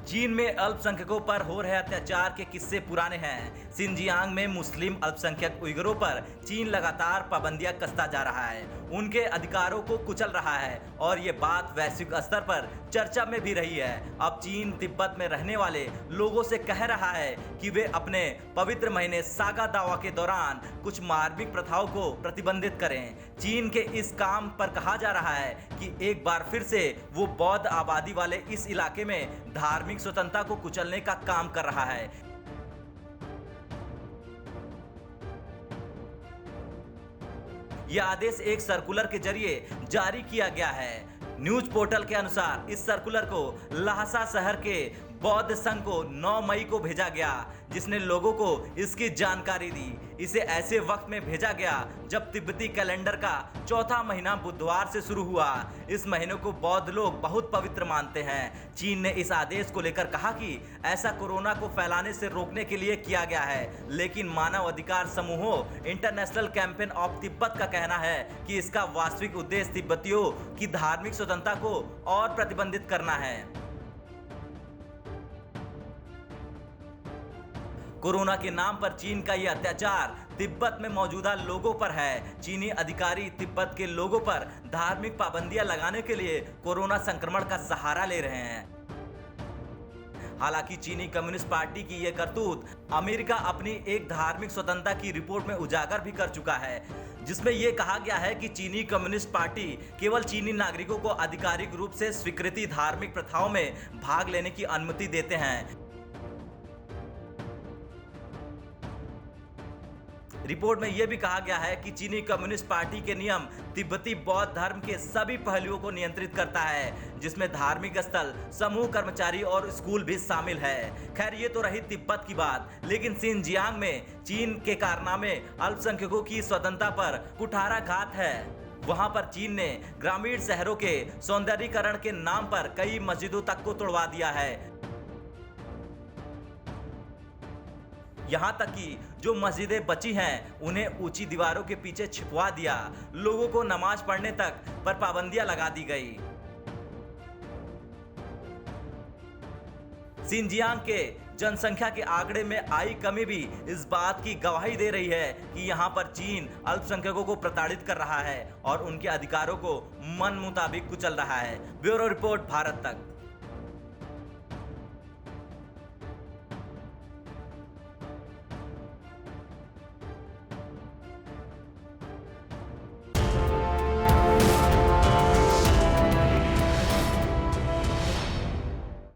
चीन में अल्पसंख्यकों पर हो रहे अत्याचार के किस्से पुराने हैं। सिनजियांग में मुस्लिम अल्पसंख्यक उइगुरों पर चीन लगातार पाबंदियां कसता जा रहा है, उनके अधिकारों को कुचल रहा है और ये बात वैश्विक स्तर पर चर्चा में भी रही है। अब चीन तिब्बत में रहने वाले लोगों से कह रहा है कि वे अपने पवित्र महीने सागा दावा के दौरान कुछ मार्मिक प्रथाओं को प्रतिबंधित करें। चीन के इस काम पर कहा जा रहा है कि एक बार फिर से वो बौद्ध आबादी वाले इस इलाके में धार्मिक स्वतंत्रता को कुचलने का काम कर रहा है। यह आदेश एक सर्कुलर के जरिए जारी किया गया है। न्यूज पोर्टल के अनुसार इस सर्कुलर को ल्हासा शहर के बौद्ध संघ को 9 मई को भेजा गया, जिसने लोगों को इसकी जानकारी दी। इसे ऐसे वक्त में भेजा गया जब तिब्बती कैलेंडर का चौथा महीना बुधवार से शुरू हुआ। इस महीने को बौद्ध लोग बहुत पवित्र मानते हैं। चीन ने इस आदेश को लेकर कहा कि ऐसा कोरोना को फैलाने से रोकने के लिए किया गया है, लेकिन मानव अधिकार समूहों इंटरनेशनल कैंपेन ऑफ तिब्बत का कहना है कि इसका वास्तविक उद्देश्य तिब्बतियों की धार्मिक स्वतंत्रता को और प्रतिबंधित करना है। कोरोना के नाम पर चीन का यह अत्याचार तिब्बत में मौजूदा लोगों पर है। चीनी अधिकारी तिब्बत के लोगों पर धार्मिक पाबंदियां लगाने के लिए कोरोना संक्रमण का सहारा ले रहे हैं। हालांकि चीनी कम्युनिस्ट पार्टी की यह करतूत अमेरिका अपनी एक धार्मिक स्वतंत्रता की रिपोर्ट में उजागर भी कर चुका है, जिसमें यह कहा गया है कि चीनी कम्युनिस्ट पार्टी केवल चीनी नागरिकों को आधिकारिक रूप से स्वीकृत धार्मिक प्रथाओं में भाग लेने की अनुमति देते हैं। रिपोर्ट में यह भी कहा गया है कि चीनी कम्युनिस्ट पार्टी के नियम तिब्बती बौद्ध धर्म के सभी पहलुओं को नियंत्रित करता है, जिसमें धार्मिक स्थल, समूह कर्मचारी और स्कूल भी शामिल है। खैर, ये तो रही तिब्बत की बात, लेकिन सिनजियांग में चीन के कारनामे अल्पसंख्यकों की स्वतंत्रता पर कुठाराघात है। वहां पर चीन ने ग्रामीण शहरों के सौंदर्यीकरण के नाम पर कई मस्जिदों तक को तोड़वा दिया है। यहाँ तक कि जो मस्जिदें बची हैं उन्हें ऊंची दीवारों के पीछे छिपवा दिया। लोगों को नमाज पढ़ने तक पर पाबंदियां लगा दी गई। सिनजियांग के जनसंख्या के आंकड़े में आई कमी भी इस बात की गवाही दे रही है कि यहाँ पर चीन अल्पसंख्यकों को प्रताड़ित कर रहा है और उनके अधिकारों को मन मुताबिक कुचल रहा है। ब्यूरो रिपोर्ट, भारत तक।